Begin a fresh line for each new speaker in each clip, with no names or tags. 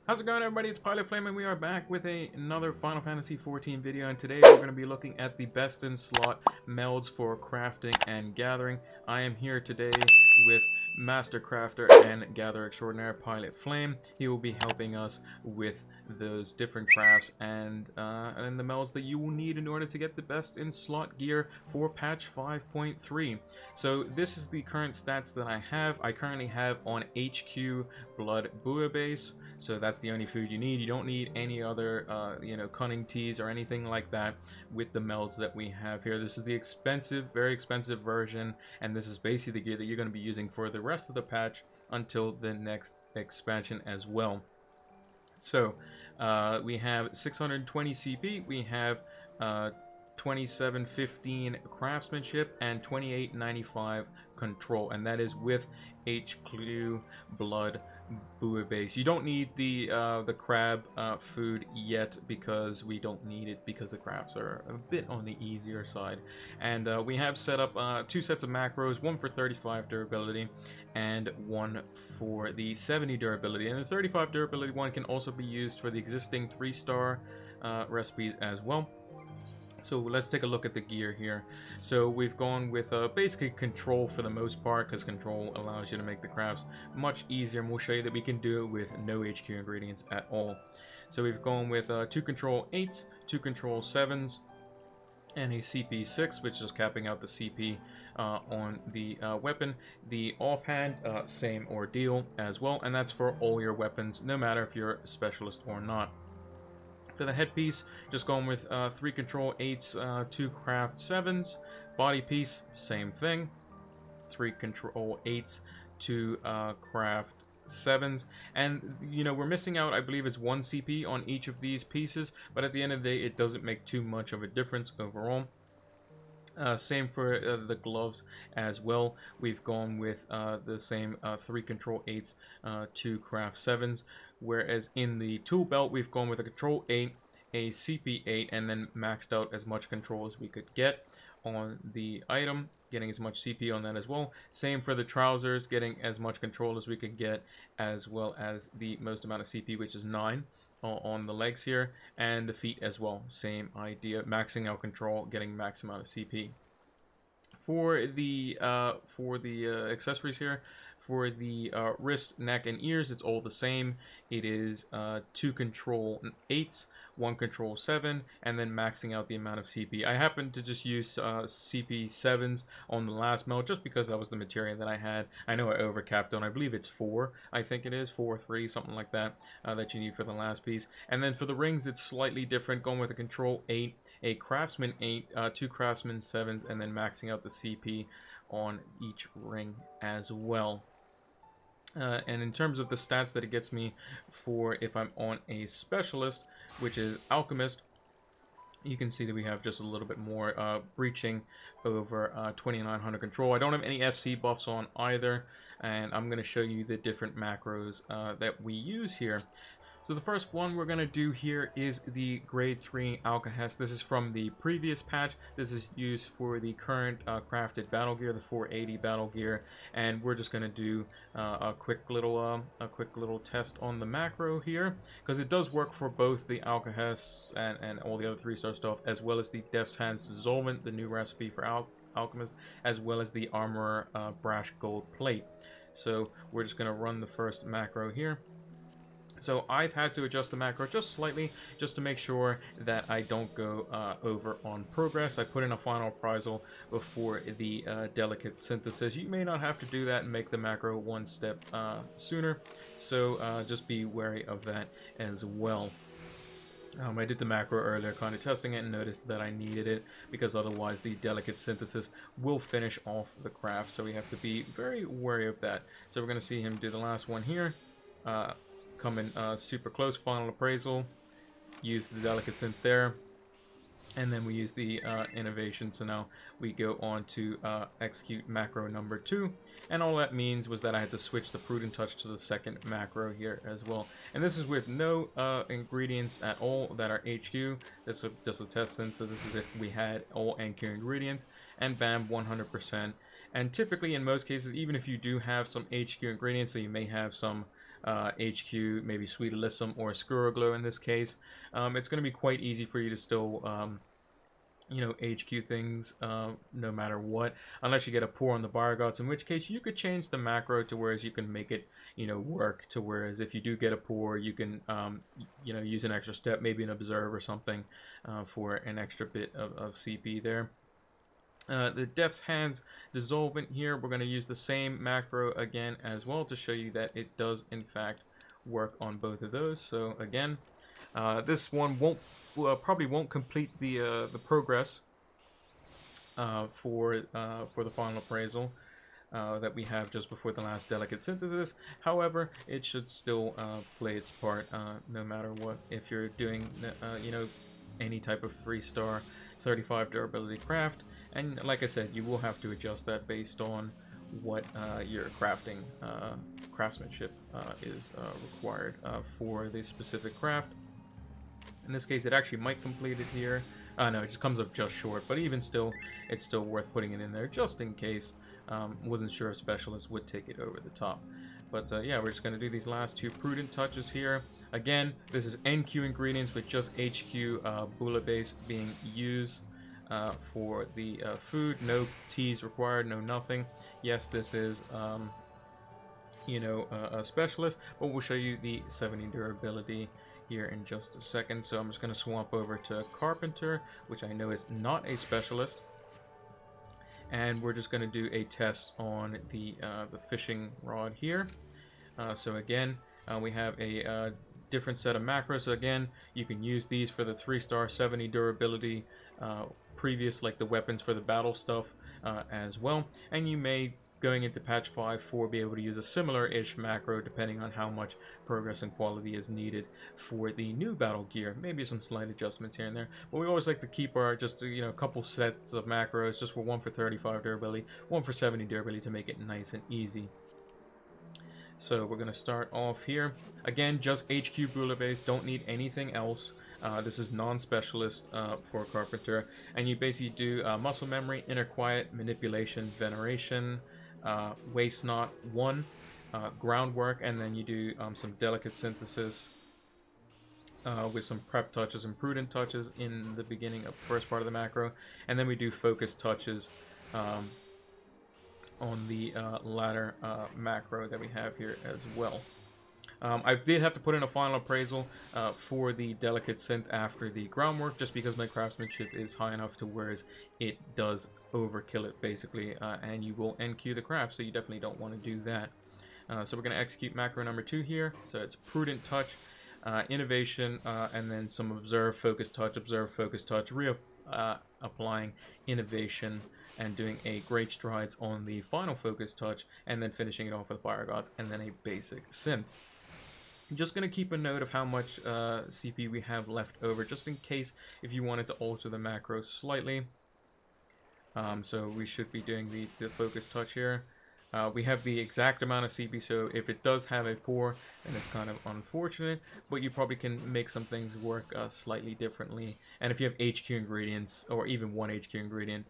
How's it going, everybody? It's Pilot Flame, and we are back with another Final Fantasy XIV video. And today we're going to be looking at the best in slot melds for crafting and gathering. I am here today with Master Crafter and Gatherer Extraordinaire Pilot Flame. He will be helping us with those different crafts and the melds that you will need in order to get the best in slot gear for patch 5.3. So this is the current stats that I have. I currently have on HQ Blood Base. So that's the only food you need. You don't need any other, cunning teas or anything like that with the melds that we have here. This is the expensive, very expensive version, and this is basically the gear that you're going to be using for the rest of the patch until the next expansion as well. So we have 620 CP, we have 2715 craftsmanship, and 2895 control, and that is with HQ Blood Base. You don't need the crab food yet because we don't need it because the crabs are a bit on the easier side. And we have set up two sets of macros, one for 35 durability and one for the 70 durability. And the 35 durability one can also be used for the existing 3-star recipes as well. So let's take a look at the gear here. So we've gone with basically control for the most part, because control allows you to make the crafts much easier, and we'll show you that we can do it with no HQ ingredients at all. So we've gone with 2 control 8s, 2 control 7s, and a CP 6, which is capping out the CP on the weapon. The offhand, same ordeal as well, and that's for all your weapons, no matter if you're a specialist or not. For the headpiece, just going with 3 control 8s, 2 craft 7s. Body piece, same thing. 3 control 8s, 2 craft 7s. And, you know, we're missing out, I believe it's 1 CP on each of these pieces, but at the end of the day, it doesn't make too much of a difference overall. Same for the gloves as well. We've gone with the same 3 control 8s, 2 craft 7s, whereas in the tool belt we've gone with a control 8, a CP 8, and then maxed out as much control as we could get on the item, getting as much CP on that as well. Same for the trousers, getting as much control as we could get, as well as the most amount of CP, which is 9 on the legs here, and the feet as well. Same idea, maxing out control, getting max amount of CP. For the accessories here, for the wrist, neck, and ears, it's all the same. It is 2 control 8s, 1 control 7, and then maxing out the amount of CP. I happened to just use CP 7s on the last meld just because that was the material that I had. I know I overcapped on, I believe it's 4, I think it is 4 or 3, something like that, that you need for the last piece. And then for the rings, it's slightly different, going with a control 8, a craftsman 8, 2 craftsman 7s, and then maxing out the CP on each ring as well. And in terms of the stats that it gets me for if I'm on a specialist, which is alchemist, you can see that we have just a little bit more breaching over 2900 control. I don't have any FC buffs on either, and I'm going to show you the different macros that we use here. So the first one we're going to do here is the grade 3 alkahest. This is from the previous patch. This is used for the current crafted battle gear, the 480 battle gear, and we're just going to do a quick little test on the macro here, because it does work for both the alkahests and all the other 3-star stuff, as well as the Death's Hands Dissolvent, the new recipe for alchemist, as well as the Armorer Brash Gold Plate. So we're just going to run the first macro here. So I've had to adjust the macro just slightly, just to make sure that I don't go over on progress. I put in a final reprisal before the delicate synthesis. You may not have to do that and make the macro one step sooner, so just be wary of that as well. I did the macro earlier, kind of testing it, and noticed that I needed it, because otherwise the delicate synthesis will finish off the craft, so we have to be very wary of that. So we're going to see him do the last one here. Come in super close, final appraisal, use the delicate synth there, and then we use the innovation. So now we go on to execute macro number 2, and all that means was that I had to switch the prudent touch to the second macro here as well. And this is with no ingredients at all that are HQ. This is just a test synth, so this is if we had all NQ ingredients, and bam, 100%. And typically in most cases, even if you do have some HQ ingredients, so you may have some HQ, maybe Sweet Alyssum or Scuroglow in this case. It's going to be quite easy for you to still HQ things no matter what, unless you get a pour on the Bargots, in which case you could change the macro to whereas you can make it work to whereas if you do get a pour, you can use an extra step, maybe an observe or something for an extra bit of CP there. The Death's Hands Dissolvent here, we're going to use the same macro again as well to show you that it does in fact work on both of those. So again, this one probably won't complete the progress for the final appraisal that we have just before the last Delicate Synthesis. However, it should still play its part no matter what. If you're doing any type of 3-star 35 durability craft, and like I said, you will have to adjust that based on what your craftsmanship is required for the specific craft. In this case, it actually might complete it here. No, it just comes up just short, but even still, it's still worth putting it in there just in case. Wasn't sure if Specialist would take it over the top. But yeah, we're just going to do these last 2 Prudent Touches here. Again, this is NQ ingredients with just HQ Bula base being used for the food. No teas required, no nothing. Yes, this is a Specialist, but we'll show you the 70 durability here in just a second. So I'm just going to swap over to Carpenter, which I know is not a Specialist, and we're just going to do a test on the fishing rod here. So again, we have a different set of macros. So again, you can use these for the 3-star 70 durability previous, like the weapons for the battle stuff as well, and you may, going into patch 5.4, be able to use a similar-ish macro depending on how much progress and quality is needed for the new battle gear. Maybe some slight adjustments here and there, but we always like to keep our just a couple sets of macros, just for one for 35 durability, one for 70 durability, to make it nice and easy. So we're going to start off here. Again, just HQ Bula base, don't need anything else. This is non-specialist for Carpenter, and you basically do Muscle Memory, Inner Quiet, Manipulation, Veneration, Waste Not 1, Groundwork, and then you do some Delicate Synthesis with some Prep Touches and Prudent Touches in the beginning of the first part of the macro, and then we do Focus Touches on the latter macro that we have here as well. I did have to put in a final appraisal for the Delicate Synth after the Groundwork, just because my craftsmanship is high enough to whereas it does overkill it basically, and you will NQ the craft, so you definitely don't want to do that. So we're going to execute macro number 2 here. So it's Prudent Touch, Innovation, and then some Observe, Focus Touch, applying Innovation and doing a Great Strides on the final Focus Touch, and then finishing it off with Fire Gods, and then a basic Synth. I'm just going to keep a note of how much CP we have left over, just in case if you wanted to alter the macro slightly. So we should be doing the Focus Touch here. We have the exact amount of CP, so if it does have a pour, then it's kind of unfortunate, but you probably can make some things work slightly differently. And if you have HQ ingredients, or even one HQ ingredient,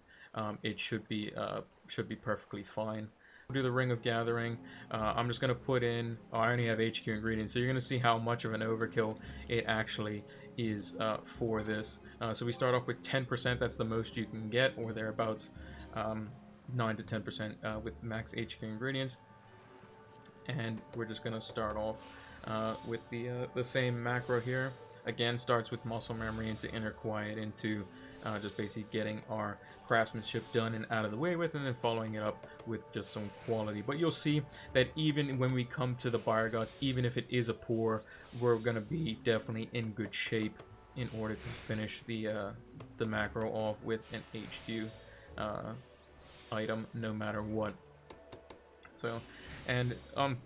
it should be perfectly fine. We'll do the Ring of Gathering. I'm just going to put in, I only have HQ ingredients, so you're going to see how much of an overkill it actually is for this. So we start off with 10%, that's the most you can get, or thereabouts. 9 to 10% with max HQ ingredients, and we're just going to start off with the same macro here. Again, starts with Muscle Memory into Inner Quiet, into just basically getting our craftsmanship done and out of the way with, and then following it up with just some quality. But you'll see that even when we come to the Bargots, even if it is a pour, we're going to be definitely in good shape in order to finish the macro off with an HQ item no matter what. So, and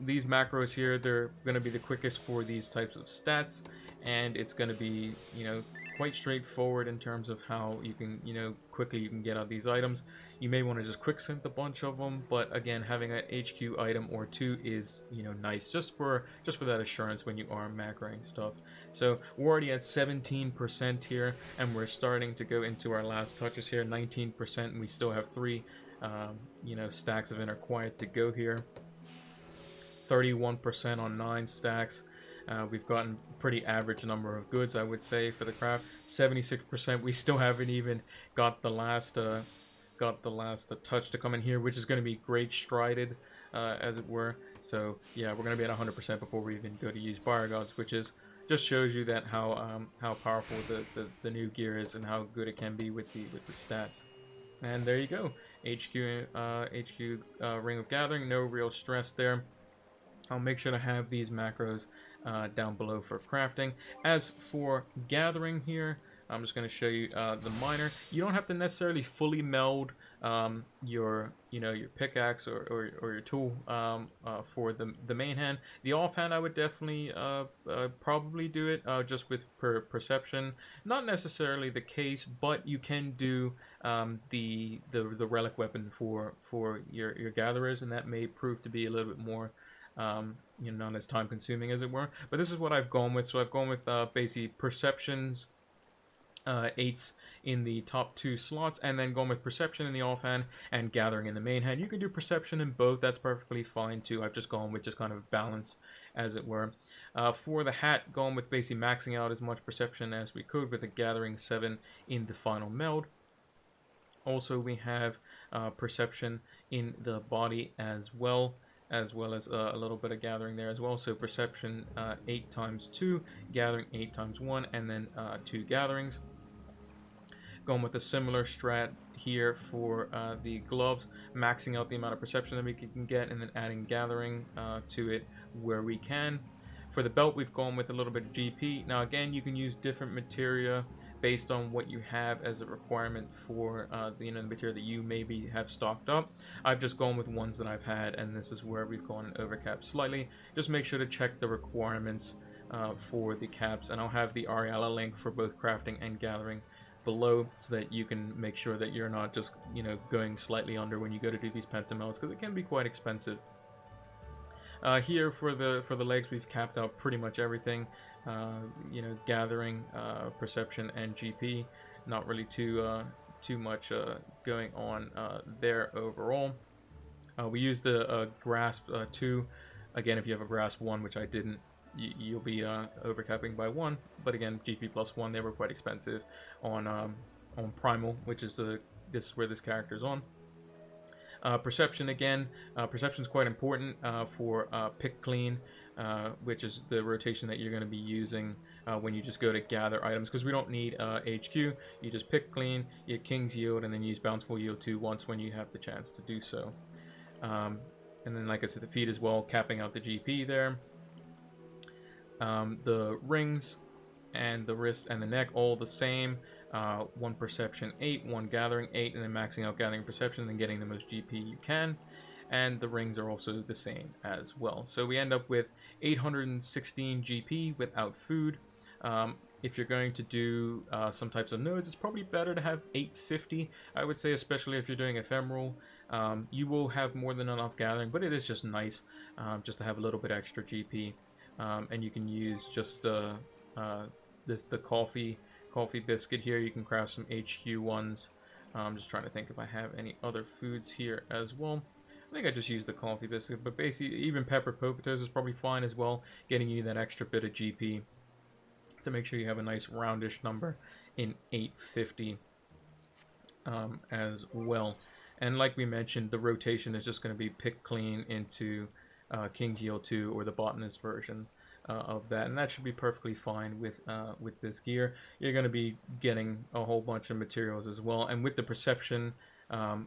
these macros here, they're going to be the quickest for these types of stats, and it's going to be quite straightforward in terms of how you can quickly you can get out these items. You may want to just quick synth a bunch of them, but again, having an HQ item or two is nice just for that assurance when you are macroing stuff. So we're already at 17% here, and we're starting to go into our last touches here. 19%, and we still have 3 stacks of Inner Quiet to go here. 31% on 9 stacks. We've gotten pretty average number of goods, I would say, for the craft. 76%. We still haven't even got the last touch to come in here, which is going to be great strided, as it were. So yeah, we're going to be at 100% before we even go to use Fire Gods, which is just shows you that how powerful the new gear is and how good it can be with the stats. And there you go, HQ Ring of Gathering. No real stress there. I'll make sure to have these macros down below for crafting. As for gathering here, I'm just going to show you the miner. You don't have to necessarily fully meld your pickaxe or your tool for the main hand. The offhand, I would definitely probably do it just with perception. Not necessarily the case, but you can do the relic weapon for your gatherers, and that may prove to be a little bit more not as time consuming, as it were. But this is what I've gone with. So I've gone with basically perceptions, 8s in the top 2 slots, and then going with perception in the offhand and gathering in the main hand. You can do perception in both, that's perfectly fine too. I've just gone with just kind of balance, as it were. For the hat, going with basically maxing out as much perception as we could with a gathering 7 in the final meld. Also, we have perception in the body as well as a little bit of gathering there as well. So perception 8 times 2, gathering 8 times 1, and then 2 gatherings. Going with a similar strat here for the gloves, maxing out the amount of perception that we can get, and then adding gathering to it where we can. For the belt, we've gone with a little bit of GP. Now again, you can use different materia based on what you have as a requirement for the material that you maybe have stocked up. I've just gone with ones that I've had, and this is where we've gone overcap slightly. Just make sure to check the requirements for the caps, and I'll have the Ariella link for both crafting and gathering below, so that you can make sure that you're not just going slightly under when you go to do these pentamelds, because it can be quite expensive. Here for the legs, we've capped out pretty much everything. Gathering, perception, and GP. Not really too much going on there overall. We used the grasp 2. Again, if you have a grasp 1, which I didn't, you'll be overcapping by 1. But again, GP plus 1, they were quite expensive on primal, which is this is where this character is on. Perception again. Perception is quite important for pick clean, which is the rotation that you're going to be using when you just go to gather items, because we don't need HQ. You just pick clean, you King's Yield, and then use Bountiful Yield 2 once when you have the chance to do so. And then, like I said, the feet as well, capping out the GP there. The rings and the wrist and the neck, all the same. 1 perception 8, 1 gathering 8, and then maxing out gathering perception and getting the most GP you can. And the rings are also the same as well. So we end up with 816 GP without food. If you're going to do some types of nodes, it's probably better to have 850, I would say, especially if you're doing ephemeral. You will have more than enough gathering, but it is just nice just to have a little bit extra GP. And you can use just the coffee biscuit here. You can craft some HQ ones. I'm just trying to think if I have any other foods here as well. I think I just used the coffee biscuit, but basically even pepper potatoes is probably fine as well, getting you that extra bit of GP to make sure you have a nice roundish number in 850 as well. And like we mentioned, the rotation is just going to be pick clean into King's Yield 2 or the botanist version of that, and that should be perfectly fine with this gear. You're going to be getting a whole bunch of materials as well, and with the perception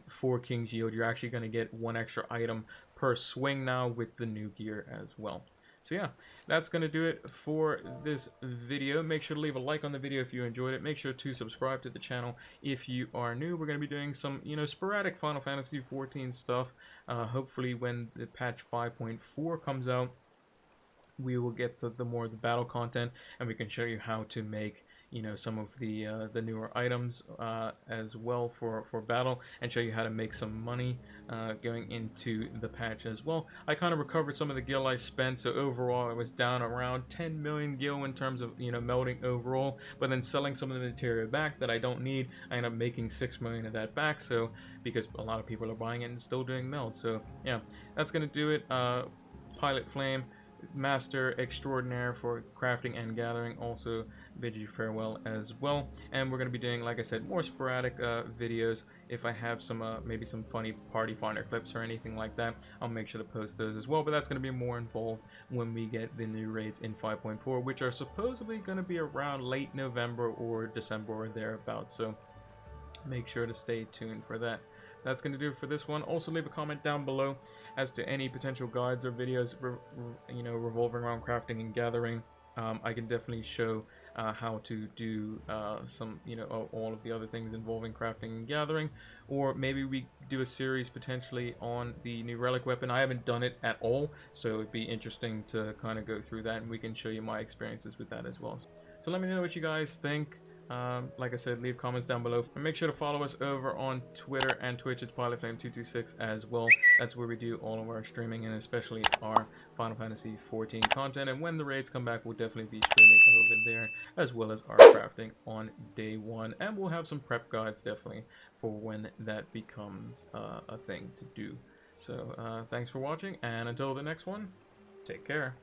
for King's Yield, you're actually going to get 1 extra item per swing now with the new gear as well. So yeah, that's going to do it for this video. Make sure to leave a like on the video if you enjoyed it. Make sure to subscribe to the channel if you are new. We're going to be doing some, sporadic Final Fantasy XIV stuff. Hopefully when the patch 5.4 comes out, we will get to the battle content, and we can show you how to make some of the newer items as well for battle, and show you how to make some money going into the patch as well. I kind of recovered some of the gil I spent, so overall I was down around 10 million gil in terms of melding overall, but then selling some of the material back that I don't need, I end up making 6 million of that back, so because a lot of people are buying it and still doing meld. So yeah, that's gonna do it Pilot Flame, Master Extraordinaire for crafting and gathering, also bid you farewell as well. And we're going to be doing, like I said, more sporadic videos. If I have some maybe some funny party finder clips or anything like that, I'll make sure to post those as well. But that's going to be more involved when we get the new raids in 5.4, which are supposedly going to be around late November or December or thereabouts. So make sure to stay tuned for that. That's going to do it for this one. Also, leave a comment down below as to any potential guides or videos, revolving around crafting and gathering. I can definitely show how to do some, all of the other things involving crafting and gathering, or maybe we do a series potentially on the new relic weapon. I haven't done it at all, so it'd be interesting to kind of go through that, and we can show you my experiences with that as well. So let me know what you guys think. Like I said, leave comments down below, and make sure to follow us over on Twitter and Twitch. It's PilotFlame226 as well. That's where we do all of our streaming, and especially our Final Fantasy 14 content. And when the raids come back, we'll definitely be streaming over there, as well as our crafting on day one. And we'll have some prep guides definitely for when that becomes a thing to do. So thanks for watching, and until the next one, take care.